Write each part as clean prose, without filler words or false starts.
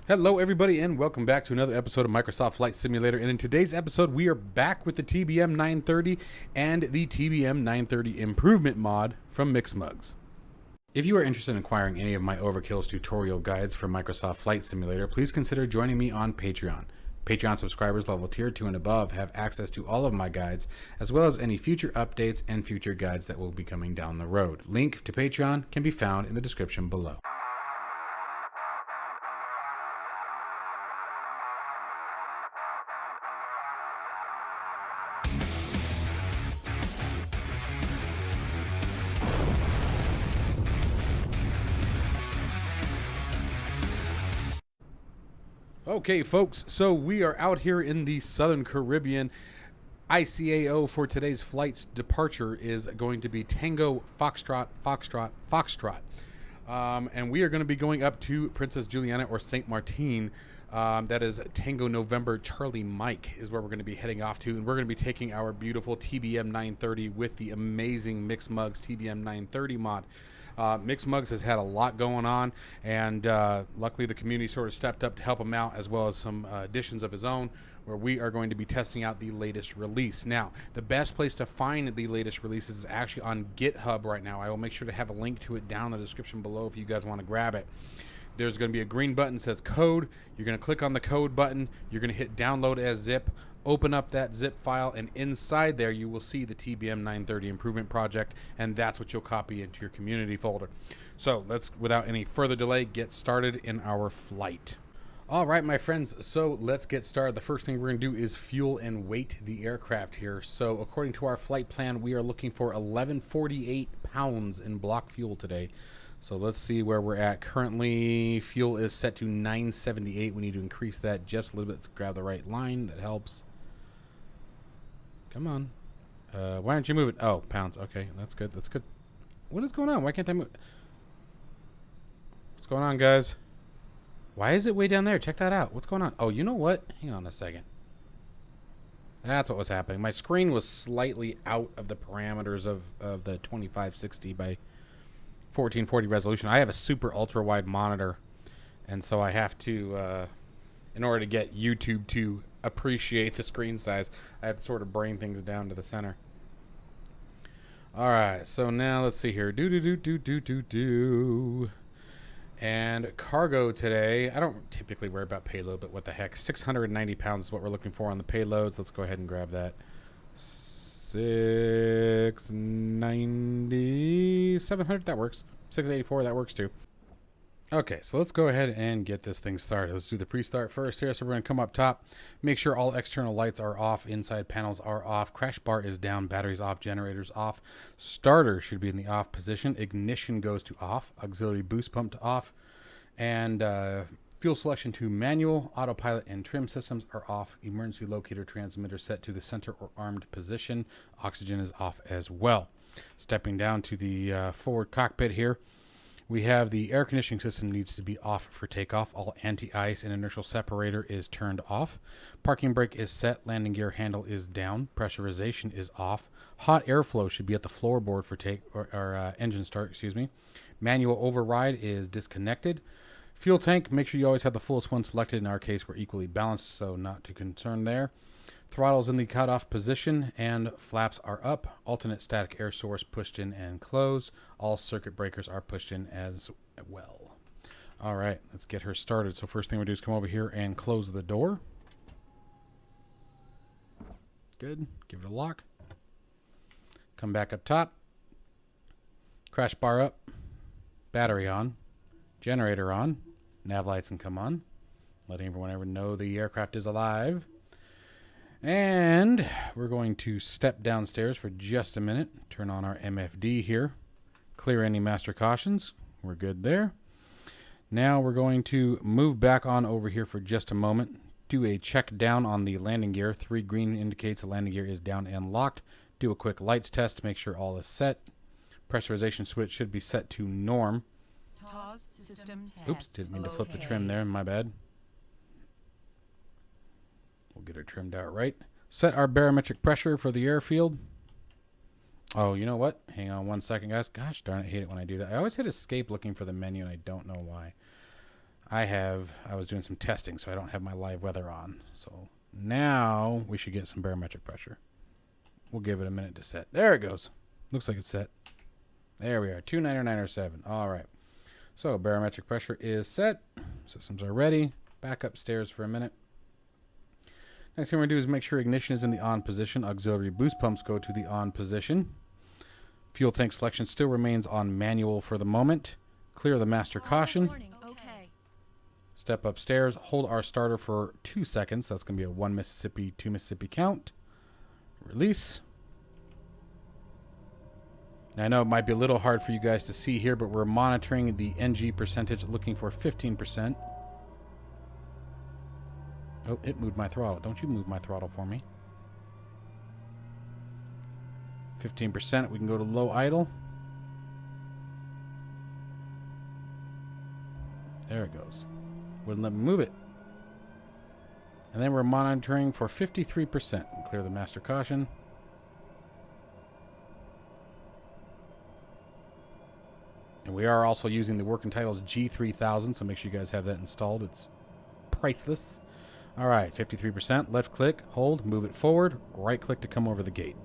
Hello everybody and welcome back to another episode of Microsoft Flight Simulator, and in today's episode we are back with the TBM-930 and the TBM-930 Improvement Mod from Mixmugs. If you are interested in acquiring any of my Overkills tutorial guides for Microsoft Flight Simulator, please consider joining me on Patreon. Patreon subscribers level tier 2 and above have access to all of my guides, as well as any future updates and future guides that will be coming down the road. Link to Patreon can be found in the description below. Okay, folks, so we are out here in the Southern Caribbean. ICAO for today's flight's departure is going to be Tango Foxtrot Foxtrot Foxtrot. And we are going to be going up to Princess Juliana or St. Martin. That is Tango November Charlie Mike is where we're going to be heading off to. And we're going to be taking our beautiful TBM-930 with the amazing Mixmugs TBM-930 mod. Mixmugs has had a lot going on, and luckily the community sort of stepped up to help him out, as well as some additions of his own, where we are going to be testing out the latest release. Now, the best place to find the latest releases is actually on GitHub right now. I will make sure to have a link to it down in the description below if you guys want to grab it. There's going to be a green button that says code. You're going to click on the code button. You're going to hit download as zip. Open up that zip file, and inside there you will see the TBM-930 Improvement Project, and that's what you'll copy into your community folder. So let's, without any further delay, get started in our flight. All right, my friends, so let's get started. The first thing we're going to do is fuel and weight the aircraft here. So according to our flight plan, we are looking for 1148 pounds in block fuel today. So let's see where we're at. Currently, fuel is set to 978. We need to increase that just a little bit. Let's grab the right line. That helps. Come on. Why aren't you moving? Oh, pounds. Okay, that's good. That's good. What is going on? Why can't I move? What's going on, guys? Why is it way down there? Check that out. What's going on? Oh, you know what? Hang on a second. That's what was happening. My screen was slightly out of the parameters of the 2560 by 1440 resolution. I have a super ultra wide monitor, and so I have to, in order to get YouTube to appreciate the screen size, I have to sort of bring things down to the center. All right, so now let's see here. And cargo today, I don't typically worry about payload, but what the heck, 690 pounds is what we're looking for on the payloads. Let's go ahead and grab that. 690, 700, that works. 684, that works too. Okay, so let's go ahead and get this thing started. Let's do the pre-start first here. So we're going to come up top, make sure all external lights are off, inside panels are off, crash bar is down, batteries off, generators off, starter should be in the off position, ignition goes to off, auxiliary boost pump to off, and fuel selection to manual, autopilot and trim systems are off, emergency locator transmitter set to the center or armed position, oxygen is off as well. Stepping down to the forward cockpit here. We have the air conditioning system needs to be off for takeoff. All anti-ice and inertial separator is turned off. Parking brake is set. Landing gear handle is down. Pressurization is off. Hot airflow should be at the floorboard for engine start, excuse me. Manual override is disconnected. Fuel tank, make sure you always have the fullest one selected. In our case, we're equally balanced, so not too concerned there. Throttle's in the cutoff position and flaps are up. Alternate static air source pushed in and closed. All circuit breakers are pushed in as well. All right, let's get her started. So first thing we do is come over here and close the door. Good. Give it a lock. Come back up top. Crash bar up. Battery on. Generator on. Nav lights can come on. Letting everyone know the aircraft is alive. And we're going to step downstairs for just a minute. Turn on our MFD here. Clear any master cautions. We're good there. Now we're going to move back on over here for just a moment. Do a check down on the landing gear. 3 green indicates the landing gear is down and locked. Do a quick lights test to make sure all is set. Pressurization switch should be set to norm. Oops, didn't mean to flip the trim there. My bad. We'll get her trimmed out right. Set our barometric pressure for the airfield. Oh, you know what? Hang on one second, guys. Gosh darn it, I hate it when I do that. I always hit escape looking for the menu, and I don't know why. I was doing some testing, so I don't have my live weather on. So now we should get some barometric pressure. We'll give it a minute to set. There it goes. Looks like it's set. There we are, 299.07. All right. So barometric pressure is set. Systems are ready. Back upstairs for a minute. Next thing we're going to do is make sure ignition is in the on position. Auxiliary boost pumps go to the on position. Fuel tank selection still remains on manual for the moment. Clear the master caution. Okay. Step upstairs. Hold our starter for 2 seconds. That's going to be a 1 Mississippi, 2 Mississippi count. Release. Now, I know it might be a little hard for you guys to see here, but we're monitoring the NG percentage, looking for 15%. Oh, it moved my throttle. Don't you move my throttle for me. 15%. We can go to low idle. There it goes. Wouldn't let me move it. And then we're monitoring for 53%. Clear the master caution. And we are also using the Working Titles G3000, so make sure you guys have that installed. It's priceless. All right, 53%. Left click, hold, move it forward. Right click to come over the gate.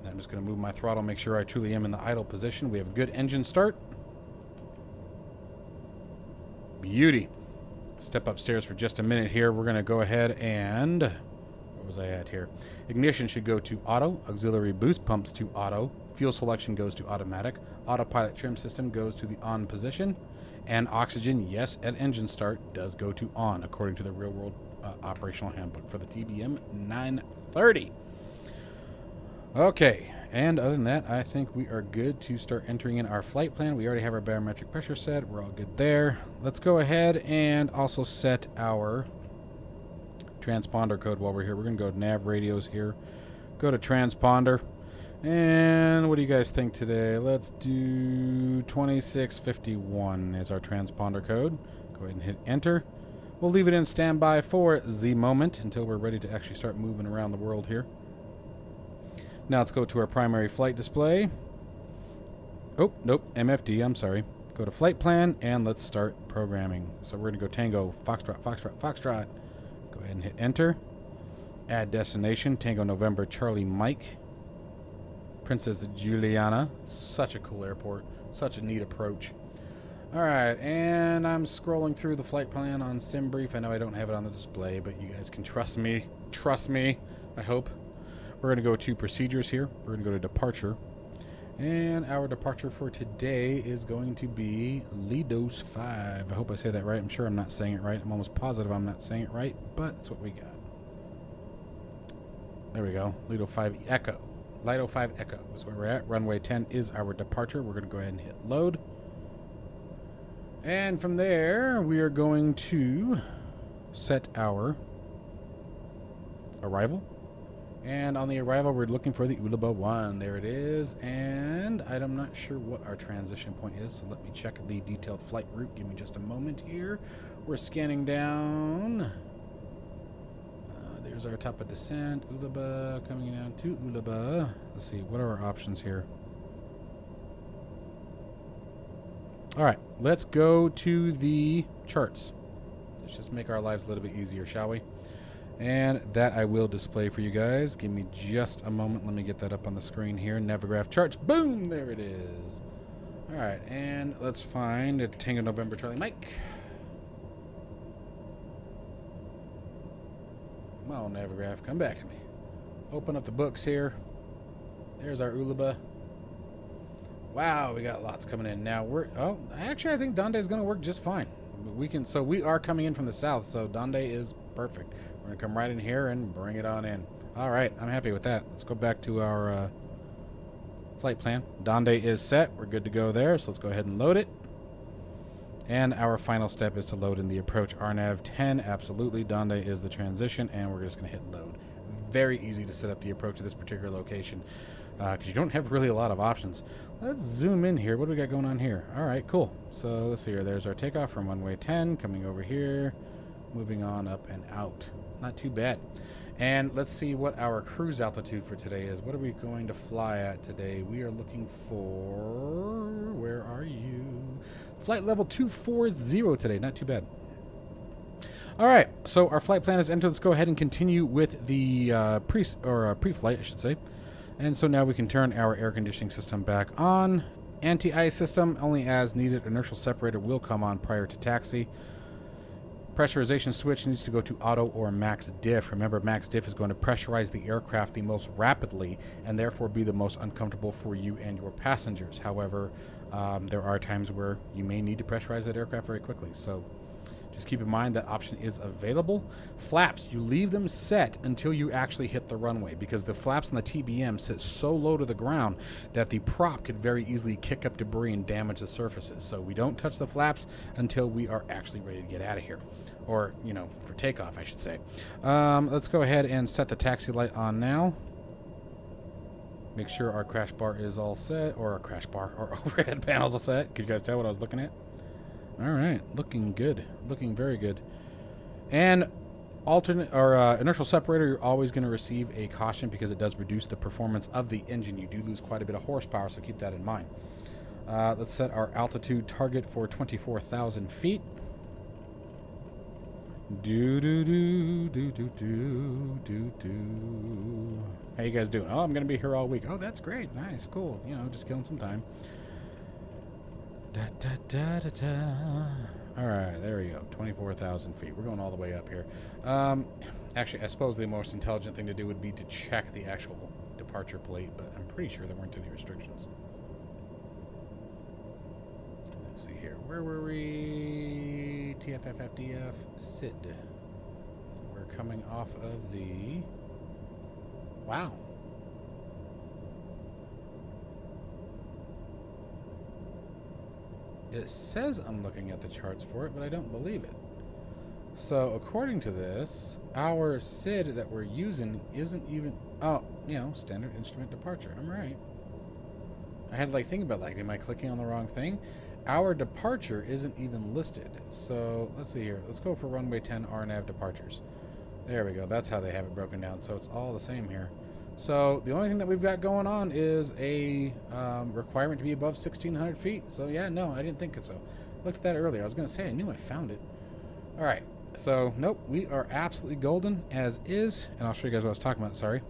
And I'm just going to move my throttle, make sure I truly am in the idle position. We have a good engine start. Beauty. Step upstairs for just a minute here. We're going to go ahead and... Where was I at here? Ignition should go to auto. Auxiliary boost pumps to auto. Fuel selection goes to automatic. Autopilot trim system goes to the on position. And oxygen, yes, at engine start, does go to on, according to the real-world operational handbook for the TBM-930. Okay, and other than that, I think we are good to start entering in our flight plan. We already have our barometric pressure set. We're all good there. Let's go ahead and also set our transponder code while we're here. We're going to go to Nav Radios here. Go to transponder. And what do you guys think today? Let's do 2651 as our transponder code. Go ahead and hit enter. We'll leave it in standby for the moment until we're ready to actually start moving around the world here. Now let's go to our primary flight display. Oh, nope, MFD, I'm sorry. Go to flight plan and let's start programming. So we're going to go Tango, Foxtrot, Foxtrot, Foxtrot. Go ahead and hit enter. Add destination, Tango November, Charlie Mike. Princess Juliana. Such a cool airport. Such a neat approach. Alright, and I'm scrolling through the flight plan on SimBrief. I know I don't have it on the display, but you guys can trust me. Trust me, I hope. We're going to go to procedures here. We're going to go to departure. And our departure for today is going to be Lidos 5. I hope I say that right. I'm sure I'm not saying it right. I'm almost positive I'm not saying it right, but that's what we got. There we go. Lido 5 Echo. Lido 5 Echo is where we're at. Runway 10 is our departure. We're going to go ahead and hit load. And from there, we are going to set our arrival. And on the arrival, we're looking for the Ulaba 1. There it is. And I'm not sure what our transition point is, so let me check the detailed flight route. Give me just a moment here. We're scanning down. There's our top of descent. Ulaba, coming down to Ulaba. Let's see, what are our options here? All right, let's go to the charts. Let's just make our lives a little bit easier, shall we? And that I will display for you guys. Give me just a moment. Let me get that up on the screen here. Navigraph charts. Boom! There it is. All right, and let's find a Tango November Charlie Mike. Come on, Navigraph. Come back to me. Open up the books here. There's our Ulaba. Wow, we got lots coming in. Now actually I think Donde is going to work just fine. So we are coming in from the south, so Donde is perfect. We're going to come right in here and bring it on in. All right, I'm happy with that. Let's go back to our flight plan. Donde is set. We're good to go there, so let's go ahead and load it. And our final step is to load in the approach. RNAV 10, absolutely. Donde is the transition, and we're just going to hit load. Very easy to set up the approach to this particular location because you don't have really a lot of options. Let's zoom in here. What do we got going on here? All right, cool. So let's see here. There's our takeoff from runway 10, coming over here, moving on up and out. not too bad. And let's see what our cruise altitude for today is. What are we going to fly at today? We are looking for... Where are you? Flight level 240 today. Not too bad. All right. So our flight plan is entered. Let's go ahead and continue with the pre-flight, I should say. And so now we can turn our air conditioning system back on. Anti-ice system, only as needed. Inertial separator will come on prior to taxi. Pressurization switch needs to go to auto or max diff. Remember, max diff is going to pressurize the aircraft the most rapidly and therefore be the most uncomfortable for you and your passengers. However, there are times where you may need to pressurize that aircraft very quickly. So just keep in mind that option is available. Flaps, you leave them set until you actually hit the runway, because the flaps on the TBM sit so low to the ground that the prop could very easily kick up debris and damage the surfaces. So we don't touch the flaps until we are actually ready to get out of here. Or, you know, for takeoff, I should say. Let's go ahead and set the taxi light on now. Make sure our crash bar is all set, or our crash bar, or overhead panels all set. Could you guys tell what I was looking at? All right, looking good, looking very good. And alternate or inertial separator, you're always going to receive a caution because it does reduce the performance of the engine. You do lose quite a bit of horsepower, so keep that in mind. Let's set our altitude target for 24,000 feet. Do do do do do do do do. How you guys doing? Oh, I'm going to be here all week. Oh, that's great, nice, cool. You know, just killing some time. Da, da, da, da, da. All right, there we go. 24,000 feet. We're going all the way up here. Actually, I suppose the most intelligent thing to do would be to check the actual departure plate, but I'm pretty sure there weren't any restrictions. Let's see here. Where were we? TFFFDF SID. We're coming off of the... Wow. It says I'm looking at the charts for it, but I don't believe it. So, according to this, our SID that we're using isn't even... Oh, you know, standard instrument departure. I'm right. I had to, like, think about, like, am I clicking on the wrong thing? Our departure isn't even listed. So, let's see here. Let's go for runway 10 RNAV departures. There we go. That's how they have it broken down. So, it's all the same here. So the only thing that we've got going on is a requirement to be above 1,600 feet. So yeah, no, I didn't think so. Looked at that earlier. I was going to say, I knew I found it. All right. So nope, we are absolutely golden as is. And I'll show you guys what I was talking about. Sorry.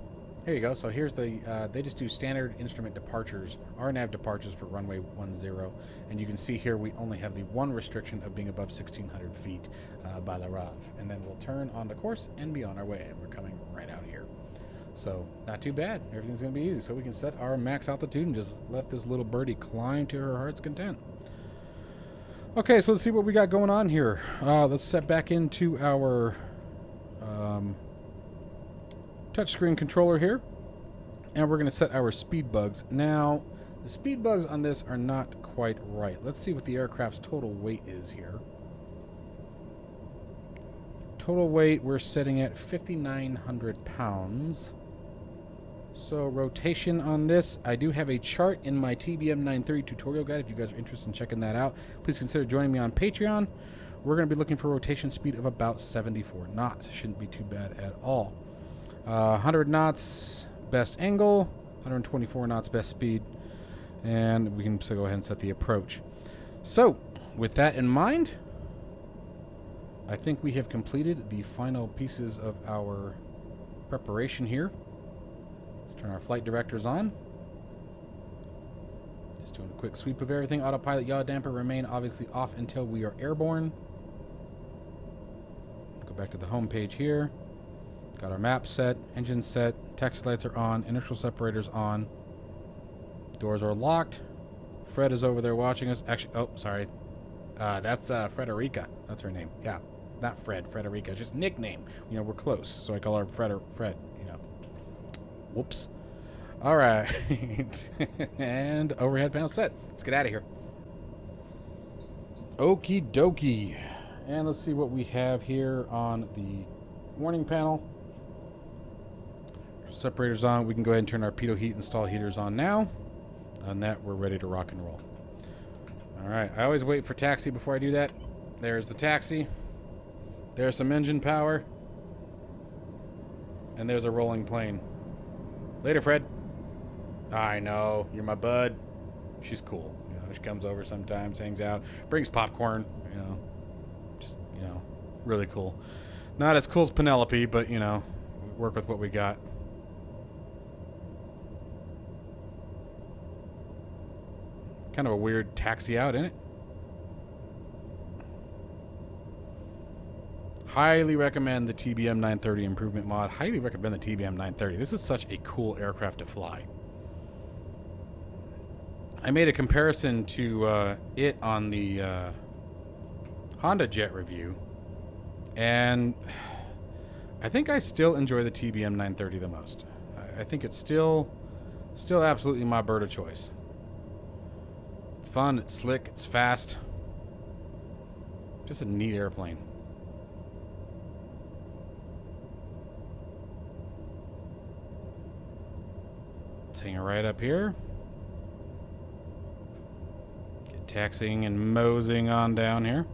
Here you go. So here's the, they just do standard instrument departures, RNAV departures for runway 10. And you can see here we only have the one restriction of being above 1,600 feet by the RAV. And then we'll turn on the course and be on our way. And we're coming right out here. So, not too bad. Everything's going to be easy. So we can set our max altitude and just let this little birdie climb to her heart's content. Okay, so let's see what we got going on here. Let's set back into our touchscreen controller here. And we're going to set our speed bugs. Now, the speed bugs on this are not quite right. Let's see what the aircraft's total weight is here. Total weight, we're setting at 5,900 pounds. So rotation on this, I do have a chart in my TBM-930 tutorial guide. If you guys are interested in checking that out, please consider joining me on Patreon. We're going to be looking for rotation speed of about 74 knots. Shouldn't be too bad at all. 100 knots best angle, 124 knots best speed, and we can so go ahead and set the approach. So with that in mind, I think we have completed the final pieces of our preparation here. Let's turn our flight directors on. Just doing a quick sweep of everything. Autopilot, yaw damper remain obviously off until we are airborne. Go back to the home page here. Got our map set, engine set, taxi lights are on, inertial separators on. Doors are locked. Fred is over there watching us. Actually, oh, sorry. That's Frederica. That's her name. Yeah, not Fred. Frederica. Just nickname. You know, we're close, so I call her Fred. You know. Whoops. All right. And overhead panel set. Let's get out of here. Okie dokie. And let's see what we have here on the warning panel. Separators on. We can go ahead and turn our pitot heat and stall heaters on now. On that, we're ready to rock and roll. All right. I always wait for taxi before I do that. There's the taxi. There's some engine power. And there's a rolling plane. Later, Fred. I know. You're my bud. She's cool. You know, she comes over sometimes, hangs out, brings popcorn, you know. Just, you know, really cool. Not as cool as Penelope, but, you know, we work with what we got. Kind of a weird taxi out, isn't it? Highly recommend the TBM-930 Improvement Mod. Highly recommend the TBM-930. This is such a cool aircraft to fly. I made a comparison to it on the Honda Jet review, and I think I still enjoy the TBM-930 the most. I think it's still absolutely my bird of choice. It's fun, it's slick, it's fast. Just a neat airplane. It's hanging right up here. Get taxiing and moseying on down here.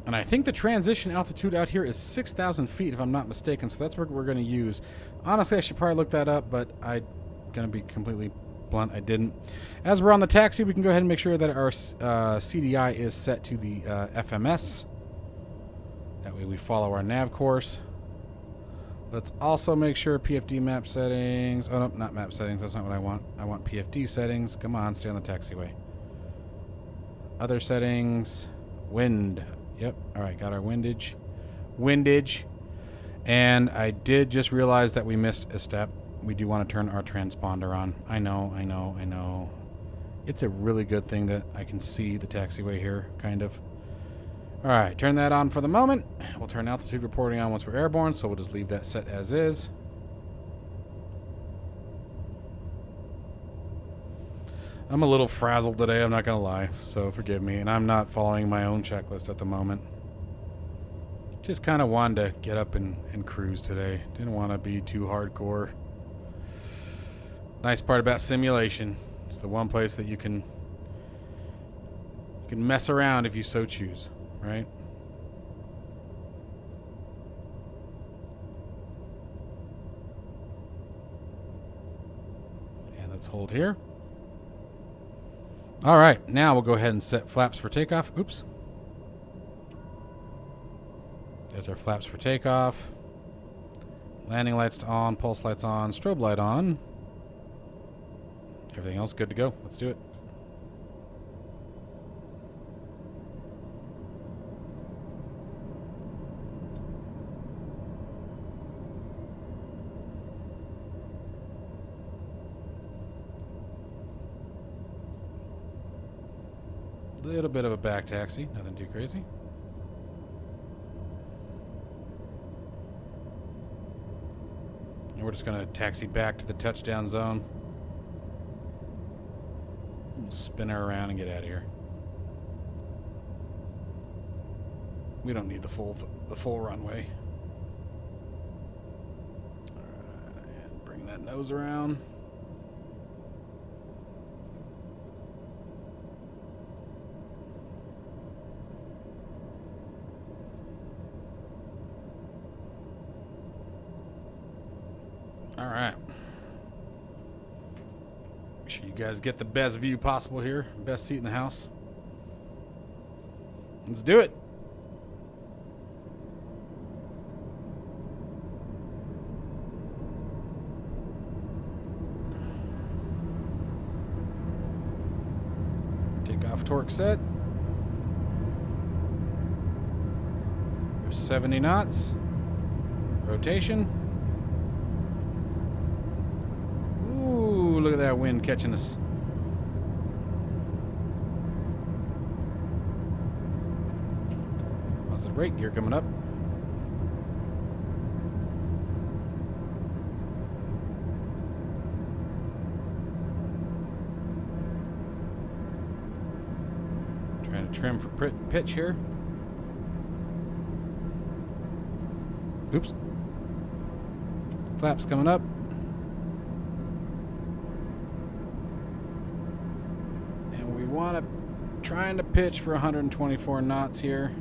And I think the transition altitude out here is 6,000 feet, if I'm not mistaken. So that's what we're going to use. Honestly, I should probably look that up, but I'm going to be completely blunt. I didn't. As we're on the taxi, we can go ahead and make sure that our CDI is set to the FMS. That way we follow our nav course. Let's also make sure PFD map settings. Oh, no, not map settings. That's not what I want. I want PFD settings. Come on, stay on the taxiway. Other settings. Wind. Yep. All right, got our windage. Windage. And I did just realize that we missed a step. We do want to turn our transponder on. I know. It's a really good thing that I can see the taxiway here, kind of. All right, turn that on for the moment. We'll turn altitude reporting on once we're airborne, so we'll just leave that set as is. I'm a little frazzled today, I'm not going to lie, so forgive me. And I'm not following my own checklist at the moment. Just kind of wanted to get up and cruise today. Didn't want to be too hardcore. Nice part about simulation. It's the one place that you can mess around if you so choose. Right? And let's hold here. All right, now we'll go ahead and set flaps for takeoff. Oops. There's our flaps for takeoff. Landing lights on, pulse lights on, strobe light on. Everything else good to go. Let's do it. Little bit of a back taxi, nothing too crazy. And we're just going to taxi back to the touchdown zone. We'll spin her around and get out of here. We don't need the full runway. All right, and bring that nose around. All right. Make sure you guys get the best view possible here. Best seat in the house. Let's do it. Takeoff torque set. There's 70 knots. Rotation. Look at that wind catching us. Positive brake gear coming up. Trying to trim for pitch here. Oops. Flaps coming up. Trying to pitch for 124 knots here.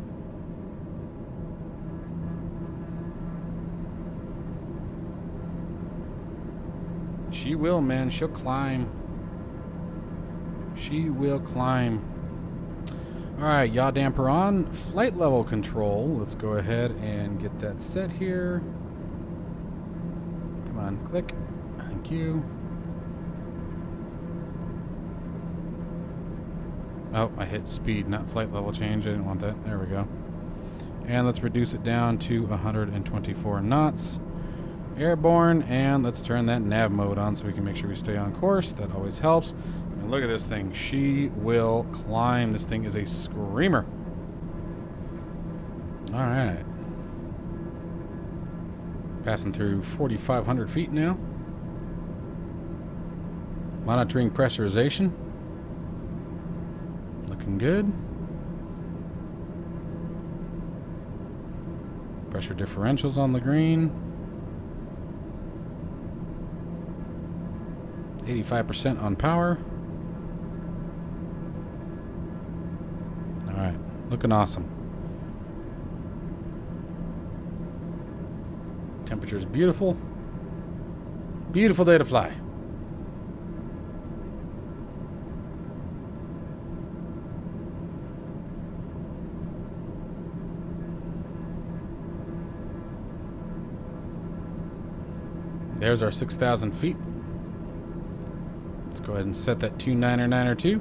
She will, man. She'll climb. She will climb. Alright, yaw damper on. Flight level control. Let's go ahead and get that set here. Come on, click. Thank you. Oh, I hit speed, not flight level change. I didn't want that. There we go. And let's reduce it down to 124 knots. Airborne, and let's turn that nav mode on so we can make sure we stay on course. That always helps. And look at this thing. She will climb. This thing is a screamer. All right. Passing through 4,500 feet now. Monitoring pressurization. Looking good. Pressure differentials on the green. 85% on power. Alright, looking awesome. Temperature's beautiful. Beautiful day to fly. There's our 6,000 feet. Let's go ahead and set that 29902.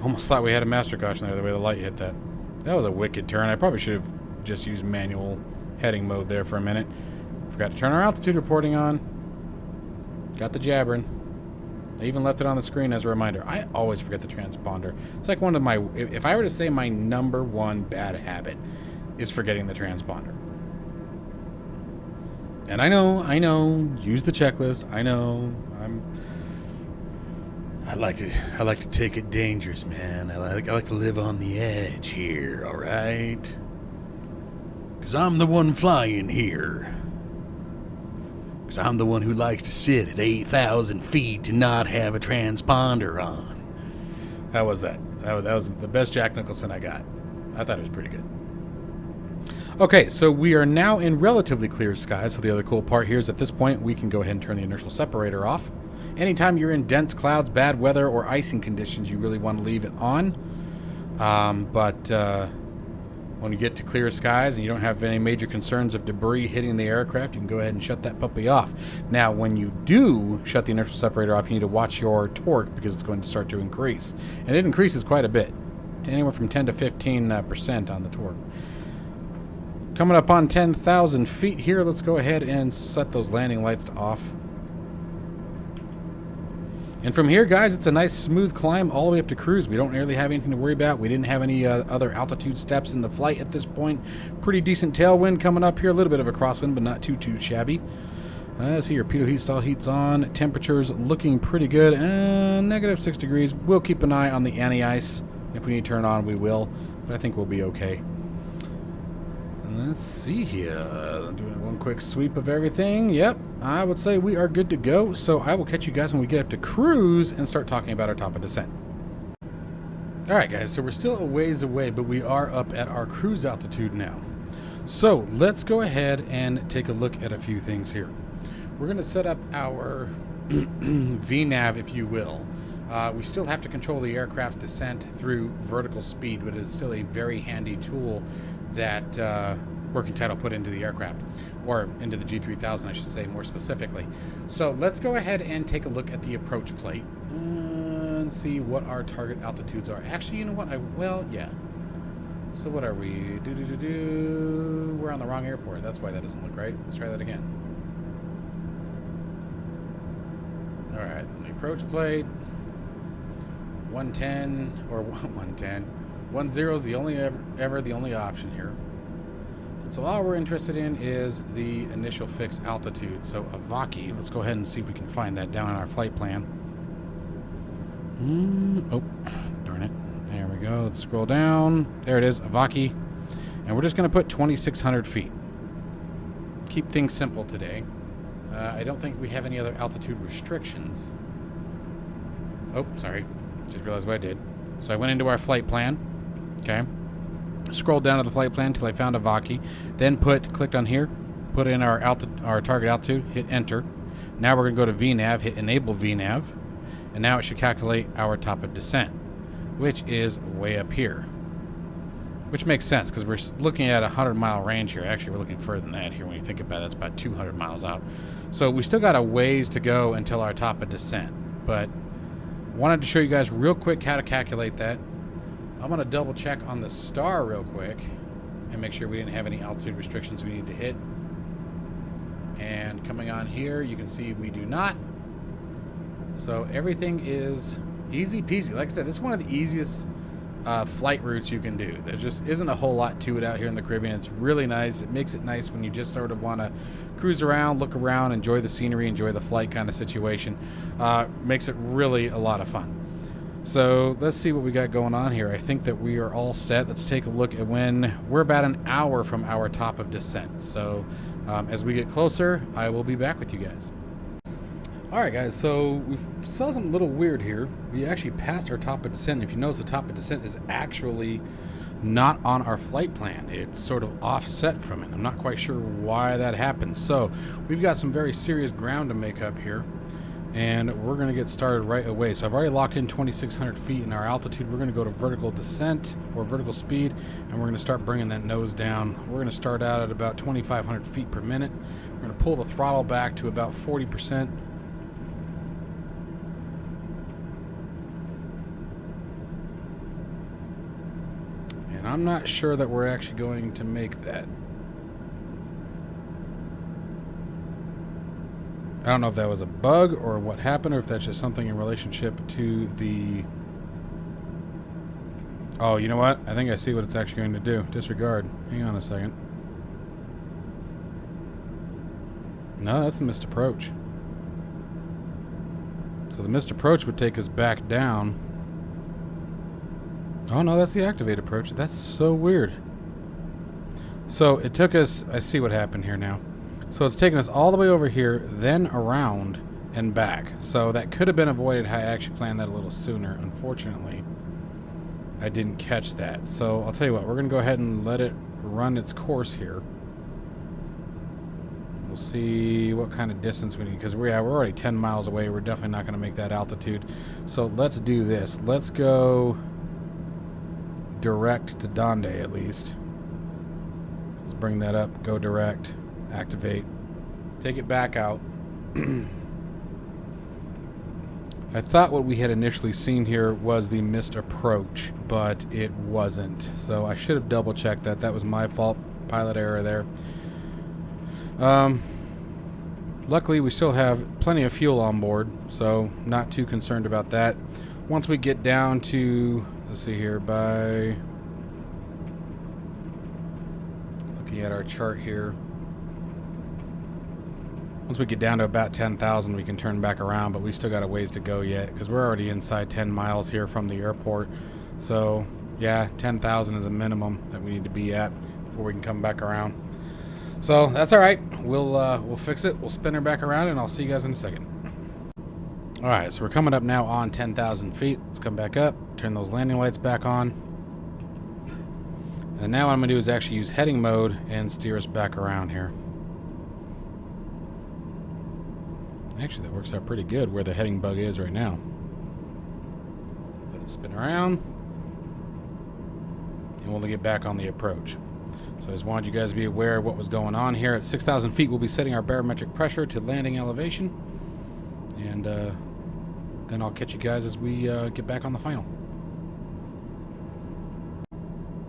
Almost thought we had a master caution there the way the light hit that. That was a wicked turn. I probably should have just used manual heading mode there for a minute. Forgot to turn our altitude reporting on. Got the jabbering. I even left it on the screen as a reminder. I always forget the transponder. It's like one of my, if I were to say my #1 bad habit is forgetting the transponder. And I know, use the checklist. I know, I like to take it dangerous, man. I like to live on the edge here, all right? Because I'm the one flying here. Because I'm the one who likes to sit at 8,000 feet and not have a transponder on. How was that? That was the best Jack Nicholson I got. I thought it was pretty good. Okay, so we are now in relatively clear skies. So the other cool part here is at this point we can go ahead and turn the inertial separator off. Anytime you're in dense clouds, bad weather, or icing conditions, you really want to leave it on. But when you get to clear skies and you don't have any major concerns of debris hitting the aircraft, you can go ahead and shut that puppy off. Now, when you do shut the inertial separator off, you need to watch your torque because it's going to start to increase. And it increases quite a bit, anywhere from 10 to 15% on the torque. Coming up on 10,000 feet here, let's go ahead and set those landing lights to off. And from here, guys, it's a nice smooth climb all the way up to cruise. We don't really have anything to worry about. We didn't have any other altitude steps in the flight at this point. Pretty decent tailwind coming up here. A little bit of a crosswind, but not too shabby. See your pitot heat stall heat's on. Temperatures looking pretty good. -6 degrees. We'll keep an eye on the anti-ice. If we need to turn it on, we will. But I think we'll be okay. Let's see here. Doing one quick sweep of everything. Yep, I would say we are good to go. So I will catch you guys when we get up to cruise and start talking about our top of descent. Alright guys, so we're still a ways away, but we are up at our cruise altitude now. So let's go ahead and take a look at a few things here. We're going to set up our VNav, if you will. We still have to control the aircraft's descent through vertical speed, but it is still a very handy tool that Working Title put into the aircraft, or into the G3000, I should say more specifically. So let's go ahead and take a look at the approach plate and see what our target altitudes are. Actually, you know what? Yeah. So what are we? We're on the wrong airport. That's why that doesn't look right. Let's try that again. All right, the approach plate. 110 or 110. 10 is the only the only option here. And so all we're interested in is the initial fixed altitude. So Avaki, let's go ahead and see if we can find that down in our flight plan. Oh, darn it. There we go. Let's scroll down. There it is, Avaki. And we're just going to put 2,600 feet. keep things simple today. I don't think we have any other altitude restrictions. Oh, sorry. Just realized what I did. So I went into our flight plan. Okay. Scrolled down to the flight plan until I found a Vaki. Then clicked on here, put in our target altitude, hit enter. Now we're going to go to VNav, hit enable VNav, and now it should calculate our top of descent, which is way up here. Which makes sense because we're looking at a 100-mile range here. Actually, we're looking further than that here when you think about it. That's about 200 miles out. So we still got a ways to go until our top of descent. But wanted to show you guys real quick how to calculate that. I'm going to double check on the star real quick and make sure we didn't have any altitude restrictions we need to hit. And coming on here, you can see we do not. So everything is easy peasy. Like I said, this is one of the easiest flight routes you can do. There just isn't a whole lot to it out here in the Caribbean. It's really nice. It makes it nice when you just sort of want to cruise around, look around, enjoy the scenery, enjoy the flight kind of situation. Makes it really a lot of fun. So let's see what we got going on here. I think that we are all set. Let's take a look at when we're about an hour from our top of descent. So as we get closer, I will be back with you guys. Alright guys, so we saw something a little weird here. We actually passed our top of descent. If you notice, the top of descent is actually not on our flight plan. It's sort of offset from it. I'm not quite sure why that happened. So we've got some very serious ground to make up here, and we're going to get started right away. So I've already locked in 2,600 feet in our altitude. We're going to go to vertical descent or vertical speed, and we're going to start bringing that nose down. We're going to start out at about 2,500 feet per minute. We're going to pull the throttle back to about 40%. And I'm not sure that we're actually going to make that. I don't know if that was a bug or what happened, or if that's just something in relationship to the... Oh, you know what? I think I see what it's actually going to do. Disregard. Hang on a second. No, that's the missed approach. So the missed approach would take us back down. Oh no, that's the activate approach. That's so weird. So it took us... I see what happened here now. So it's taken us all the way over here, then around and back. So that could have been avoided had I actually planned that a little sooner. Unfortunately, I didn't catch that. So I'll tell you what, we're going to go ahead and let it run its course here. We'll see what kind of distance we need, because we're already 10 miles away. We're definitely not going to make that altitude. So let's do this. Let's go direct to Donde at least. Let's bring that up, go direct, activate, take it back out. I thought what we had initially seen here was the missed approach, but it wasn't. So I should have double checked that. That was my fault. Pilot error there. Luckily we still have plenty of fuel on board, so not too concerned about that. Once we get down to, let's see here, by looking at our chart here, once we get down to about 10,000 we can turn back around, but we still got a ways to go yet because we're already inside 10 miles here from the airport. So yeah, 10,000 is a minimum that we need to be at before we can come back around. So that's all right. We'll fix it. We'll spin her back around, and I'll see you guys in a second. All right, so we're coming up now on 10,000 feet. Let's come back up, turn those landing lights back on. And now what I'm going to do is actually use heading mode and steer us back around here. Actually, that works out pretty good where the heading bug is right now. Let it spin around. And we'll get back on the approach. So I just wanted you guys to be aware of what was going on here. At 6,000 feet, we'll be setting our barometric pressure to landing elevation. And then I'll catch you guys as we get back on the final.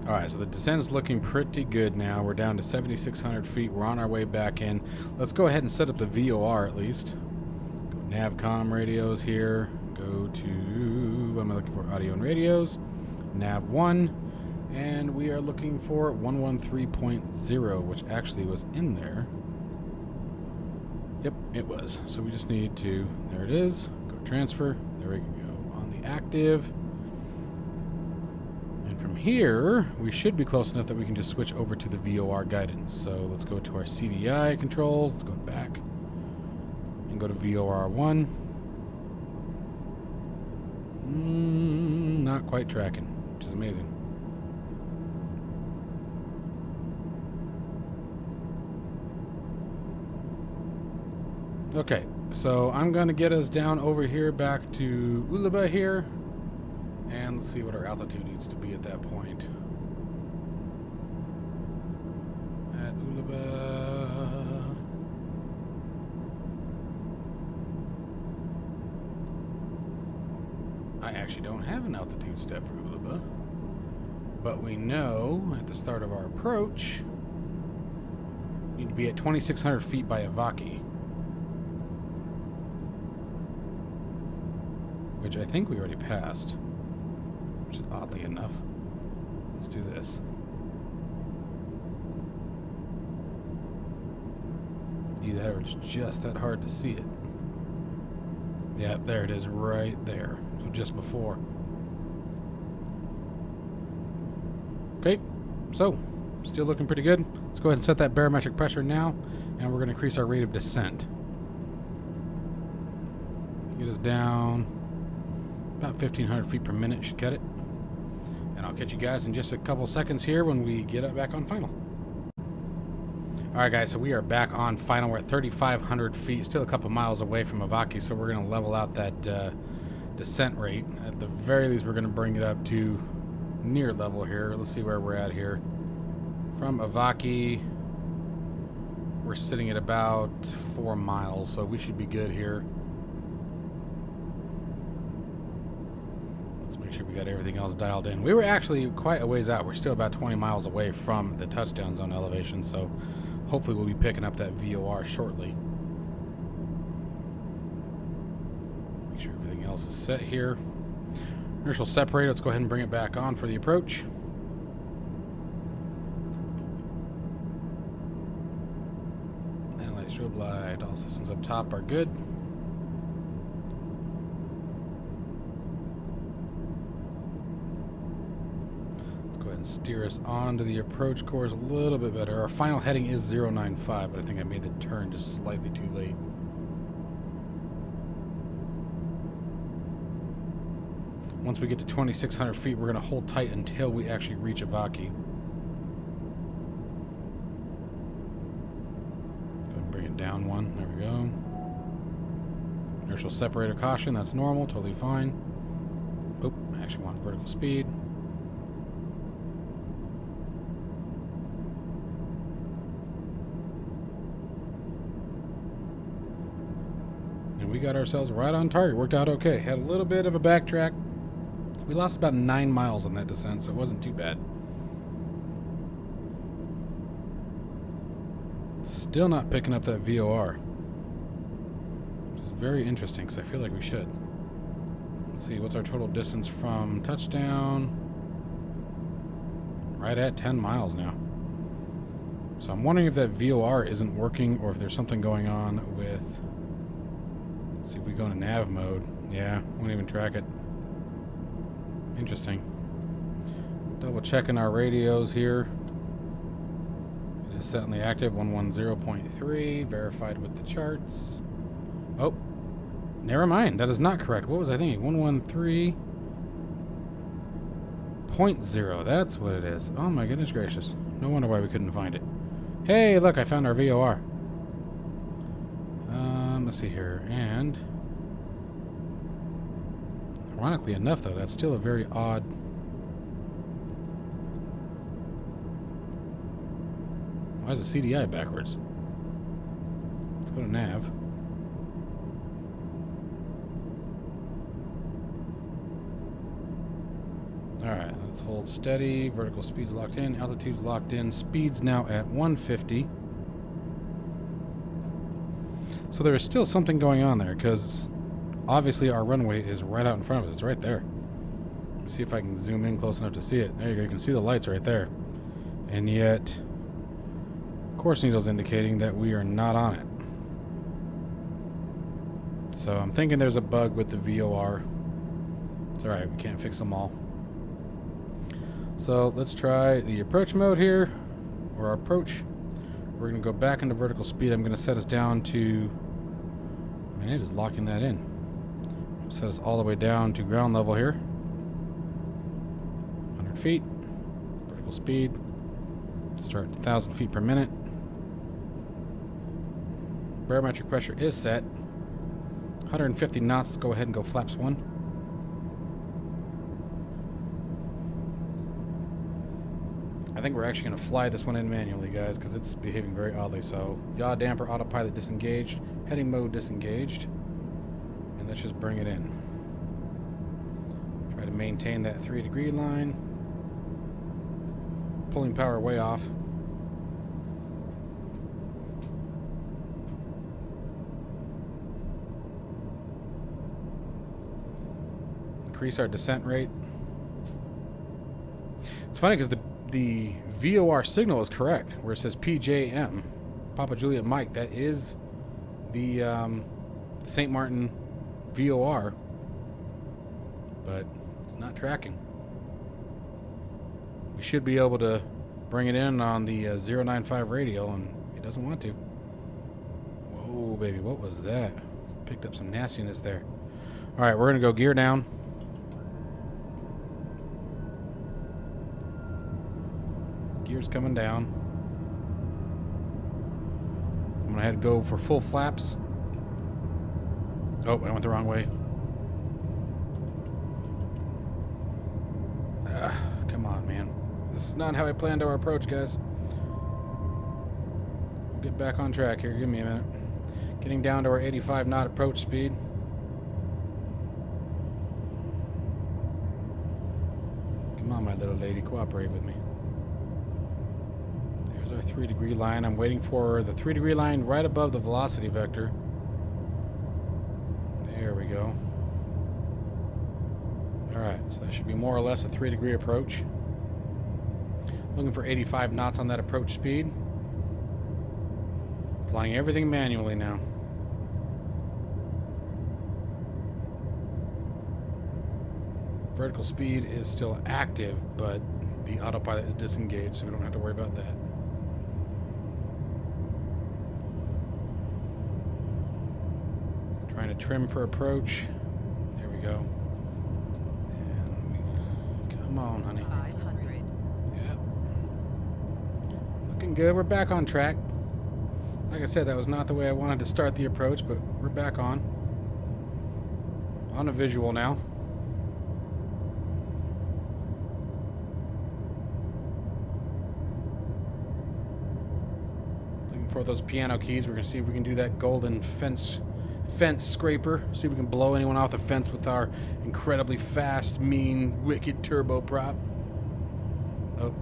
Alright, so the descent is looking pretty good now. We're down to 7,600 feet. We're on our way back in. Let's go ahead and set up the VOR at least. Go Navcom Radios here. Go to, what am I looking for? Audio and Radios. Nav 1. And we are looking for 113.0, which actually was in there. Yep, it was. So we just need to, there it is. Go transfer. There we go. On the active. From here, we should be close enough that we can just switch over to the VOR guidance. So let's go to our CDI controls. Let's go back and go to VOR1. Not quite tracking, which is amazing. Okay, so I'm going to get us down over here back to Ulaba here. And let's see what our altitude needs to be at that point. At Ulaba. I actually don't have an altitude step for Ulaba. But we know at the start of our approach, we need to be at 2,600 feet by Avaki. Which I think we already passed. Which is oddly enough. Let's do this. Either that or it's just that hard to see it. Yeah, there it is right there. So just before. Okay, so still looking pretty good. Let's go ahead and set that barometric pressure now, and we're going to increase our rate of descent. Get us down about 1,500 feet per minute, should cut it. And I'll catch you guys in just a couple seconds here when we get back on final. Alright guys, so we are back on final. We're at 3,500 feet, still a couple miles away from Avaki, so we're going to level out that descent rate. At the very least, we're going to bring it up to near level here. Let's see where we're at here. From Avaki, we're sitting at about 4 miles, so we should be good here. Let's make sure we got everything else dialed in. We were actually quite a ways out. We're still about 20 miles away from the touchdown zone elevation, so hopefully we'll be picking up that VOR shortly. Make sure everything else is set here. Inertial separator, let's go ahead and bring it back on for the approach. And light strobe light, all systems up top are good. Steer us onto the approach course a little bit better. Our final heading is 095, but I think I made the turn just slightly too late. Once we get to 2,600 feet, we're going to hold tight until we actually reach Avaki. Go ahead and bring it down one. There we go. Inertial separator caution, that's normal, totally fine. Oh, I actually want vertical speed. We got ourselves right on target. Worked out okay. Had a little bit of a backtrack. We lost about 9 miles on that descent, so it wasn't too bad. Still not picking up that VOR. Which is very interesting, because I feel like we should. Let's see, what's our total distance from touchdown? Right at 10 miles now. So I'm wondering if that VOR isn't working, or if there's something going on with... See if we go into nav mode. Yeah, won't even track it. Interesting. Double checking our radios here. It is set on the active 110.3, verified with the charts. Oh, never mind. That is not correct. What was I thinking? 113.0. That's what it is. Oh my goodness gracious. No wonder why we couldn't find it. Hey, look, I found our VOR. Let's see here, and ironically enough, though, that's still a very odd. Why is the CDI backwards? Let's go to nav. Alright, let's hold steady. Vertical speed's locked in, altitude's locked in, speed's now at 150. So there is still something going on there, because obviously our runway is right out in front of us. It's right there. Let me see if I can zoom in close enough to see it. There you go. You can see the lights right there. And yet, course needle's indicating that we are not on it. So I'm thinking there's a bug with the VOR. It's alright. We can't fix them all. So let's try the approach mode here, or our approach. We're going to go back into vertical speed. I'm going to set us down to, man, it is locking that in. Set us all the way down to ground level here. 100 feet, vertical speed. Start at 1,000 feet per minute. Barometric pressure is set. 150 knots. Let's go ahead and go flaps 1. I think we're actually going to fly this one in manually, guys, because it's behaving very oddly. So, yaw damper autopilot disengaged, heading mode disengaged, and let's just bring it in. Try to maintain that 3-degree line. Pulling power way off. Increase our descent rate. It's funny because the VOR signal is correct, where it says PJM, Papa Juliet Mike. That is the St. Martin VOR, but it's not tracking. We should be able to bring it in on the 095 radial, and it doesn't want to. Whoa, baby, what was that? Picked up some nastiness there. All right, we're going to go gear down. Gears coming down. I'm going to head and go for full flaps. Oh, I went the wrong way. Come on, man. This is not how I planned our approach, guys. We'll get back on track here. Give me a minute. Getting down to our 85 knot approach speed. Come on, my little lady. Cooperate with me. There's our 3-degree line. I'm waiting for the 3-degree line right above the velocity vector. There we go. Alright, so that should be more or less a 3-degree approach. Looking for 85 knots on that approach speed. Flying everything manually now. Vertical speed is still active, but the autopilot is disengaged, so we don't have to worry about that. Trying to trim for approach. There we go. And come on, honey. 500. Yep. Looking good. We're back on track. Like I said, that was not the way I wanted to start the approach, but we're back on a visual now. Looking for those piano keys. We're going to see if we can do that golden fence scraper. See if we can blow anyone off the fence with our incredibly fast, mean, wicked turboprop. Oh.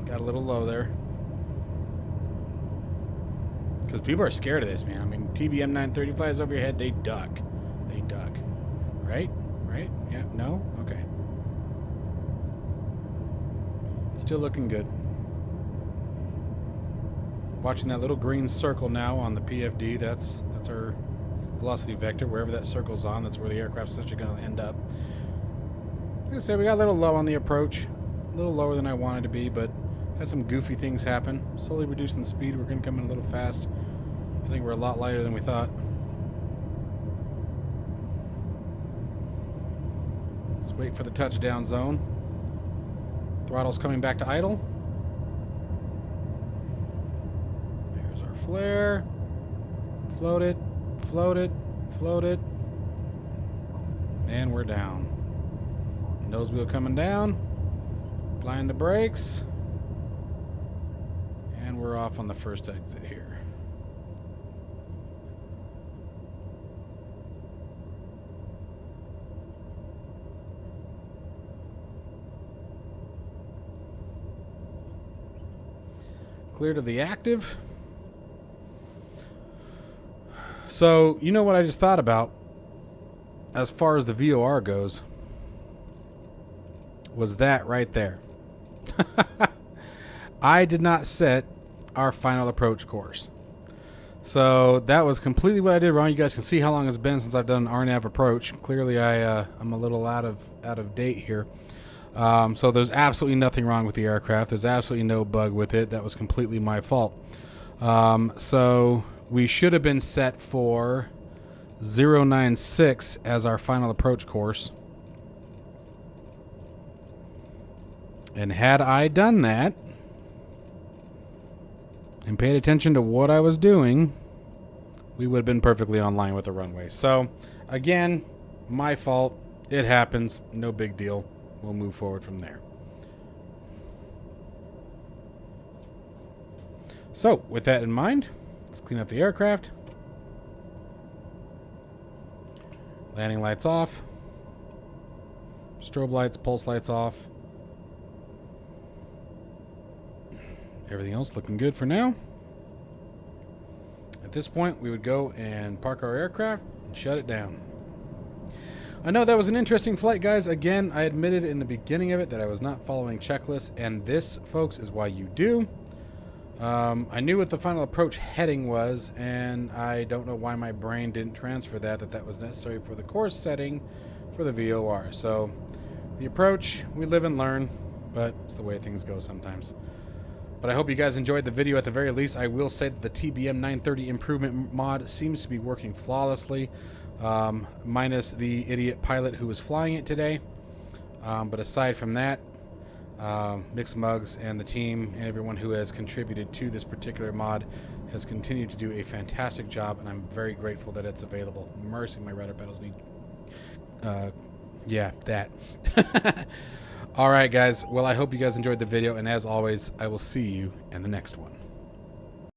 Got a little low there. Because people are scared of this, man. I mean, TBM-930 flies over your head, they duck. They duck. Right? Right? Yeah? No? Okay. Still looking good. Watching that little green circle now on the PFD. That's our velocity vector. Wherever that circle's on, that's where the aircraft's essentially going to end up. Like I said, we got a little low on the approach. A little lower than I wanted to be, but had some goofy things happen. Slowly reducing the speed. We're going to come in a little fast. I think we're a lot lighter than we thought. Let's wait for the touchdown zone. Throttle's coming back to idle. There's our flare. Float it, float it, float it. And we're down. Nose wheel coming down. Applying the brakes. And we're off on the first exit here. Cleared of the active. So, you know what I just thought about as far as the VOR goes was that right there. I did not set our final approach course. So that was completely what I did wrong. You guys can see how long it's been since I've done an RNAV approach. Clearly I'm a little out of date here. So there's absolutely nothing wrong with the aircraft. There's absolutely no bug with it. That was completely my fault. So we should have been set for 096 as our final approach course. And had I done that and paid attention to what I was doing, we would have been perfectly on line with the runway. So, again, my fault. It happens. No big deal. We'll move forward from there. So, with that in mind, let's clean up the aircraft. Landing lights off. Strobe lights, pulse lights off. Everything else looking good for now. At this point, we would go and park our aircraft and shut it down. I know that was an interesting flight, guys. Again, I admitted in the beginning of it that I was not following checklists, and this, folks, is why you do. I knew what the final approach heading was, and I don't know why my brain didn't transfer that was necessary for the course setting for the VOR. So, the approach, we live and learn, but it's the way things go sometimes. But I hope you guys enjoyed the video. At the very least, I will say that the TBM-930 Improvement Mod seems to be working flawlessly, minus the idiot pilot who was flying it today. But aside from that, Mixed Mugs and the team and everyone who has contributed to this particular mod has continued to do a fantastic job, and I'm very grateful that it's available. Mercy, my rudder pedals need... yeah, that. All right, guys. Well, I hope you guys enjoyed the video, and as always, I will see you in the next one.